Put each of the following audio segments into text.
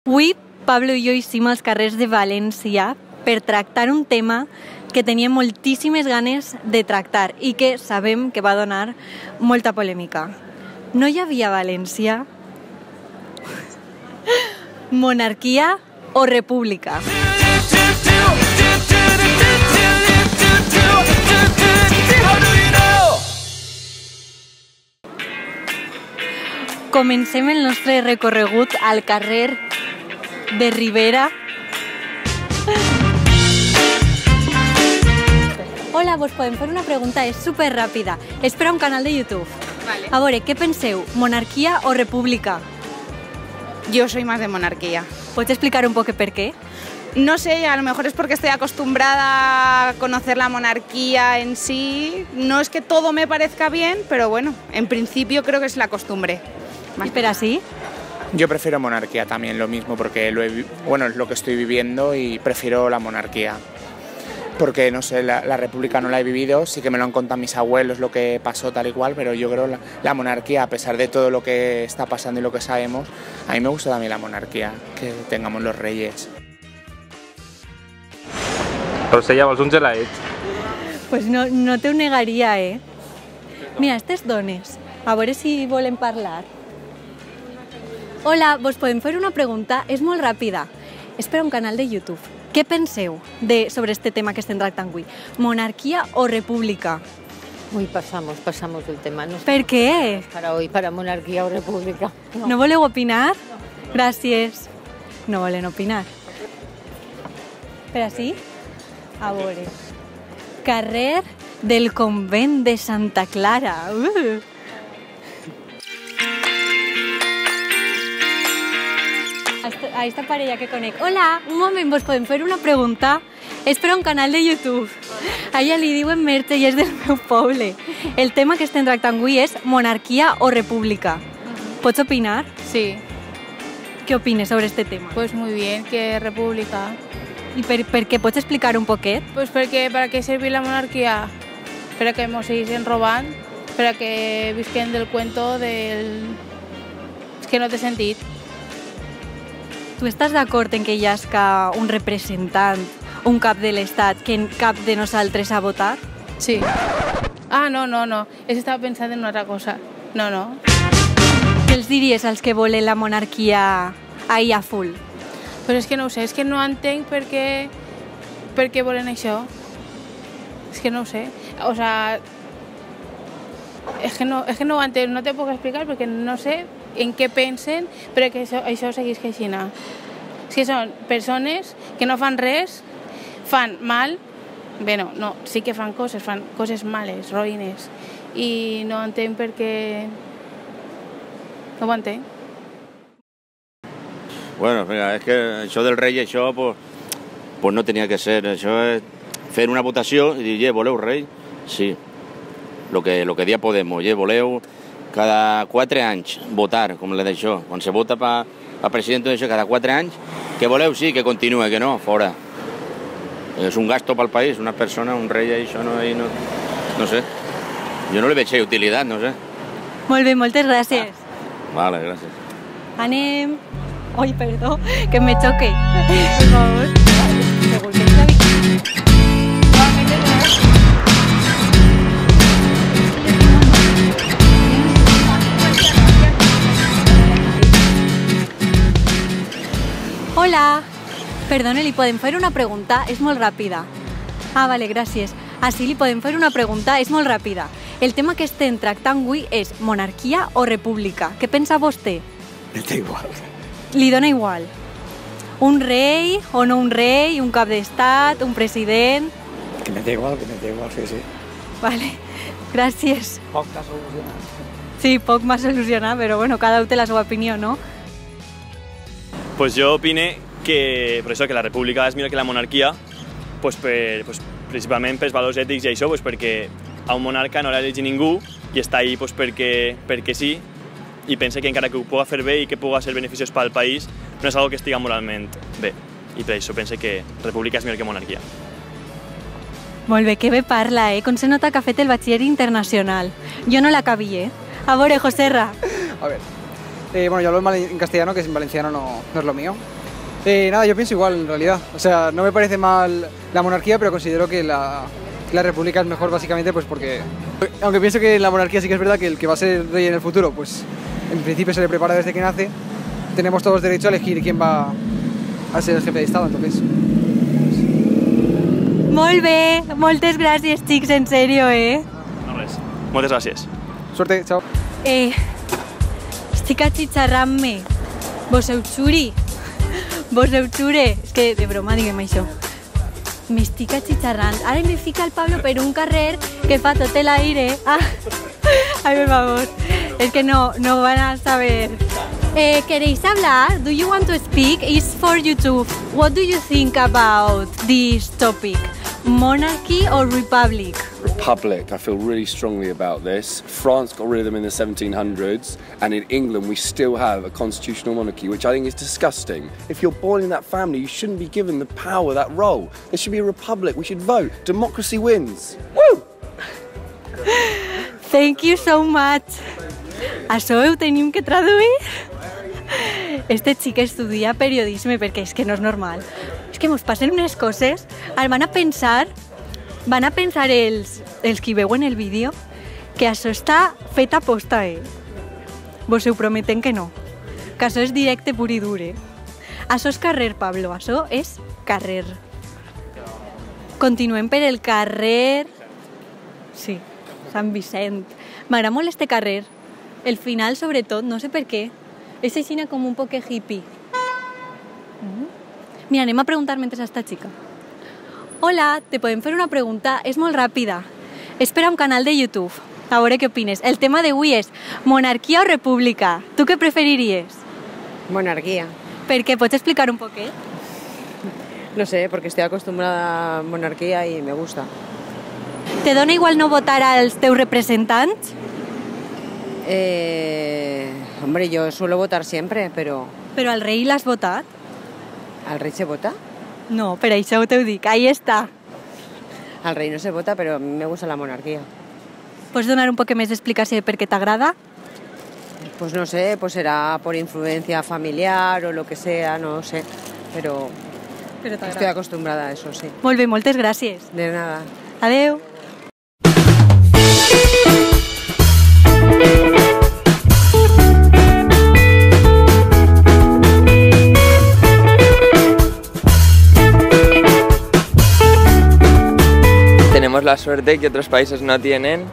Avui, Pablo i jo eixim als carrers de València per tractar un tema que tenia moltíssimes ganes de tractar i que sabem que va donar molta polèmica. No hi havia a València monarquia o república? Comencem el nostre recorregut al carrer de Ribera. Hola, vos podem fer una pregunta, és super ràpida. És per a un canal de YouTube. Vale. A veure, què penseu? Monarquia o república? Yo soy más de monarquía. Pots explicar un poc per què? No sé, a lo mejor es porque estoy acostumbrada a conocer la monarquía en sí. No es que todo me parezca bien, pero bueno, en principio creo que es la costumbre. ¿Y per así? Yo prefiero monarquía también, lo mismo, porque es lo que estoy viviendo y prefiero la monarquía. Porque, no sé, la república no la he vivido, sí que me lo han contado mis abuelos lo que pasó tal y cual, pero yo creo la monarquía, a pesar de todo lo que está pasando y lo que sabemos, a mí me gusta también la monarquía, que tengamos los reyes. Rosella, vols un gelat? Pues no te ho negaria, eh? Mira, aquestes dones, a veure si volen parlar. Hola, vos podem fer una pregunta? És molt ràpida. És per a un canal de YouTube. Què penseu sobre este tema que estem tractant avui? Monarquia o república? Uy, pasamos el tema. No sé ¿Per qué? para hoy, para monarquía o república. No voleu opinar? Gràcies. No volen opinar. Per així? A veure. Carrer del convent de Santa Clara. A esta parella que conec. Hola, un moment, vos podem fer una pregunta? És per a un canal de YouTube. A ella li diuen Merche i és del meu poble. El tema que estem tractant avui és monarquia o república. ¿Pots opinar? Sí, ¿Qué opines sobre este tema? pues muy bien, que república. ¿Y per qué? ¿Pots explicar un poquet? Pues porque para qué servir la monarquía? Para que nos seguisen robant, para que visquen del cuento del... És que no té sentit. Tu estàs d'acord en que hi hagi un representant, un cap de l'Estat, que en cap de nosaltres ha votat? Sí. Ah, no. És que estava pensant en una altra cosa. No. Què els diries als que volen la monarquia ahir a full? Però és que no ho sé, és que no entenc per què volen això. És que no ho sé. O sea, és que no ho entenc, no te puc explicar perquè no sé en què pensen perquè això seguís així. És que són persones que no fan res, fan mal, bé, no, sí que fan coses males, roïnes, i no entenc per què... No ho entenc. Bueno, mira, és que això del rei, això, pues no tenia que ser. Això és fer una votació i dir, voleu rei? Sí. Lo que dia Podemos, voleu cada 4 anys votar, com le d'això. Quan se vota per president d'això cada 4 anys, que voleu sí, que continue, que no, fora. És un gasto pel país, una persona, un rei, això no sé. Jo no li veig utilitat, no sé. Molt bé, moltes gràcies. Vale, gràcies. Anem... Ai, perdó, que me choque. Por favor. Hola. Perdone, li podem fer una pregunta? És molt ràpida. Ah, vale, gràcies. Sí, li podem fer una pregunta? És molt ràpida. El tema que estem tractant avui és monarquia o república. Què pensa vostè? Me da igual. Li dona igual. Un rei o no un rei, un cap d'estat, un president... Que me da igual, sí. Vale, gràcies. Poc t'ha solucionat. Sí, poc m'ha solucionat, però bueno, cada un té la seva opinió, no? Pues yo opine que, por eso, que la república és millor que la monarquia, principalment pels valors ètics i això, perquè a un monarca no l'elegeix ningú i està ahí perquè sí, i pensa que encara que ho pugui fer bé i que pugui ser beneficiós pel país, no és algo que estiga moralment bé. I per això pense que república és millor que monarquia. Molt bé, que bé parla, Com se nota que ha fet el batxiller internacional. Jo no l'acabia, A veure, Joserra. A ver, Bueno, yo hablo mal en castellano, que en valenciano no es lo mío. Nada, yo pienso igual en realidad. O sea, no me parece mal la monarquía, pero considero que la república es mejor básicamente pues porque... Aunque pienso que en la monarquía sí que es verdad que el que va a ser rey en el futuro, pues en principio se le prepara desde que nace. Tenemos todos derecho a elegir quién va a ser el jefe de Estado, entonces... Molt bé, moltes gràcies, xics, en sèrio, No res. Moltes gràcies. Suerte, chao. Estic atxitxarrant-me. Vos heu xuri. Vos heu xure. És que, de broma, diguem això. M'estic atxitxarrant. Ara me fica el Pablo per un carrer que fa tot l'aire. Ai, per favor. És que no van a saber. ¿Queréis hablar? Do you want to speak? It's for YouTube. What do you think about this topic? Monarchy or republic? Republic. I feel really strongly about this. France got rid of them in the 1700s, and in England we still have a constitutional monarchy, which I think is disgusting. If you're born in that family, you shouldn't be given the power, that role. There should be a republic. We should vote. Democracy wins. Woo! Thank you so much. Això ho tenim que traduir? Este xic estudia periodisme perquè és que no és normal. És que mos passen unes coses. Ara van a pensar els que veuen el vídeo que això està fet a posta, Vos ho prometen que no. Que això és directe pur i dur, Això és carrer, Pablo, això és carrer. Continuem per el carrer... Sí, Sant Vicent. M'agrada molt este carrer. El final, sobretot, no sé per què. És així com un poc hippie. Mira, anem a preguntar mentre a esta chica. Hola, te podem fer una pregunta? És molt ràpida. És per a un canal de YouTube. A veure què opines. El tema d'avui és monarquia o república. Tu què preferiries? Monarquía. Per què? Pots explicar un poquet? No sé, porque estoy acostumbrada a monarquía y me gusta. Te dona igual no votar als teus representants? Hombre, yo suelo votar siempre, pero... Però al rei l'has votat? ¿Al rey se vota? No, per això t'ho dic. Ahí està. Al rey no se vota, pero a mí me gusta la monarquía. Pots donar un poc més d'explicació de per què t'agrada? Pues no sé, pues será por influencia familiar o lo que sea, no sé. Pero estoy acostumbrada a eso, sí. Molt bé, moltes gràcies. De nada. Adeu. Tenemos la suerte que otros países no tienen,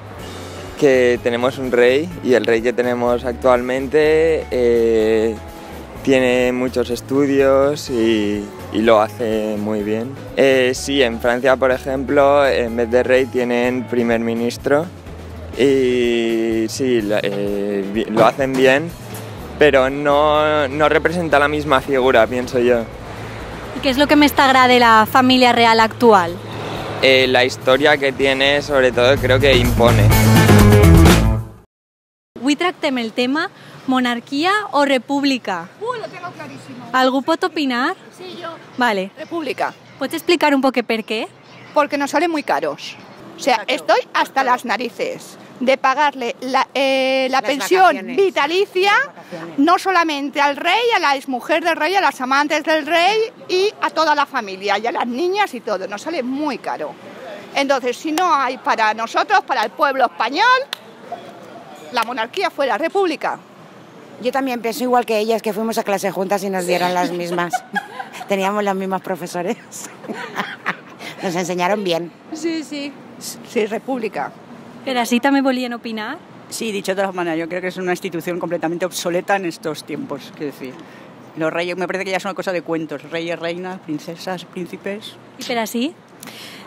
que tenemos un rey y el rey que tenemos actualmente tiene muchos estudios y lo hace muy bien. Sí, en Francia, por ejemplo, en vez de rey tienen primer ministro y sí, lo hacen bien, pero no representa la misma figura, pienso yo. ¿Y qué es lo que més t'agrada de la família real actual? La historia que tiene, sobre todo, creo que impone. Avui tractem el tema monarquía o república. Lo tengo clarísimo. ¿Algú pot opinar? Sí, yo. Vale. República. ¿Pots explicar un poco por qué? Porque nos salen muy caros. O sea, estoy hasta las narices de pagarle la pensión vitalicia no solamente al rey, a la exmujer del rey, a las amantes del rey y a toda la familia y a las niñas y todo. Nos sale muy caro. Entonces, si no hay para nosotros, para el pueblo español, la monarquía fue la república. Yo también pienso igual que ellas, que fuimos a clase juntas y nos dieron las mismas. Teníamos los mismos profesores. Nos enseñaron bien. Sí, sí. Sí, república. ¿Pero así también volvían a opinar? Sí, dicho de todas maneras, yo creo que es una institución completamente obsoleta en estos tiempos. Quiero decir, los reyes me parece que ya es una cosa de cuentos. Reyes, reinas, princesas, príncipes. ¿Y pero así?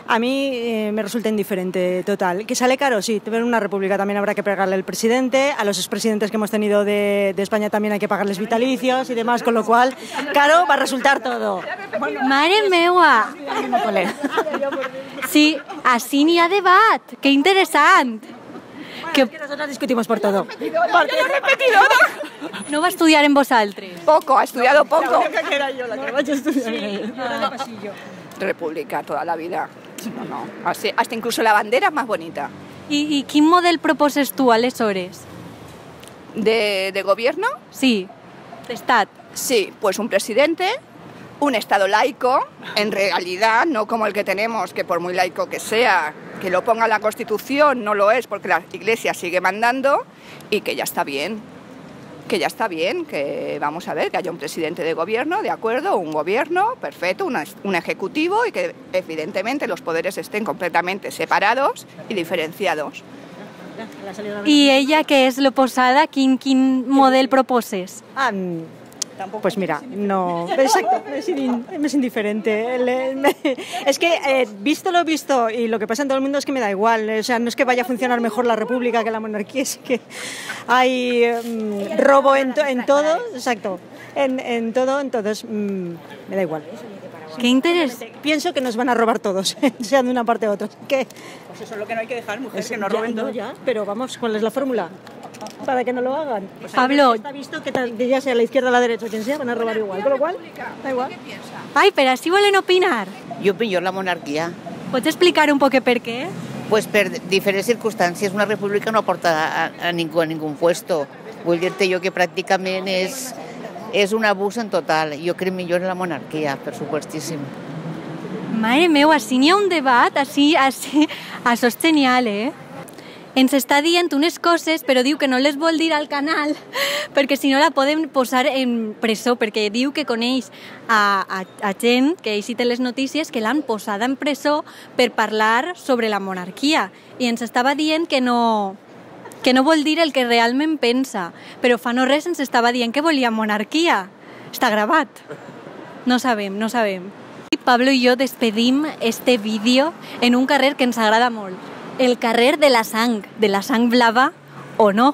A mí me resulta indiferente total. ¿Que sale caro? Sí, tener una república también habrá que pagarle al presidente, a los expresidentes que hemos tenido de España también hay que pagarles vitalicios y demás, con lo cual, caro va a resultar todo. Mare meua! Sí, así ni ha debat. ¡Qué interesante! Que nosotros discutimos por todo. No va a estudiar en vosaltres? Poco, ha estudiado poco. Que era yo la que vaya a estudiar. República toda la vida. No. Hasta incluso la bandera es más bonita. ¿Y quin model proposes tu, aleshores? de gobierno? Sí, d'estat. Sí, pues un presidente, un Estado laico, en realidad, no como el que tenemos, que por muy laico que sea, que lo ponga la Constitución, no lo es porque la Iglesia sigue mandando y que ya está bien. Que ya está bien, que vamos a ver, que haya un presidente de gobierno, de acuerdo, un gobierno, perfecto, un ejecutivo y que evidentemente los poderes estén completamente separados y diferenciados. I ella, que és l'oposada, quin model proposes? Pues mira, no, exacto, me es indiferente. Es que visto lo visto y lo que pasa en todo el mundo es que me da igual. O sea, no es que vaya a funcionar mejor la república que la monarquía, es que hay robo en todo, exacto, en todo, entonces me da igual. Qué interés. Pienso que nos van a robar todos, sea de una parte u otra. ¿Qué? Pues eso es lo que no hay que dejar, mujeres, que nos roben todo. Ya, pero vamos, ¿cuál es la fórmula? Para que no lo hagan. Pues Pablo. Está visto que ya sea a la izquierda, a la derecha, quien sea, van a robar igual. Con lo cual, da igual. Ai, però així volen opinar. Jo millor la monarquia. Pots explicar un poc per què? Pues per diferents circumstàncies. Una república no porta a ningú a ningun puesto. Vull dir-te jo que pràcticament és un abús en total. Jo crec millor en la monarquia, per supuestíssim. Mare meu, així n'hi ha un debat, així, això és genial, eh? Ens està dient unes coses, però diu que no les vol dir al canal, perquè si no la poden posar en presó, perquè diu que coneix a gent, que així té les notícies, que l'han posada en presó per parlar sobre la monarquia. I ens estava dient que no vol dir el que realment pensa, però fa no res ens estava dient que volia monarquia. Està gravat. No sabem, no sabem. Pablo i jo despedim este vídeo en un carrer que ens agrada molt. El carrer de la sang blava o no,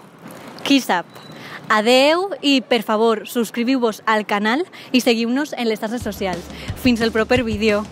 qui sap. Adeu i, per favor, subscriviu-vos al canal i seguiu-nos en les xarxes socials. Fins al proper vídeo.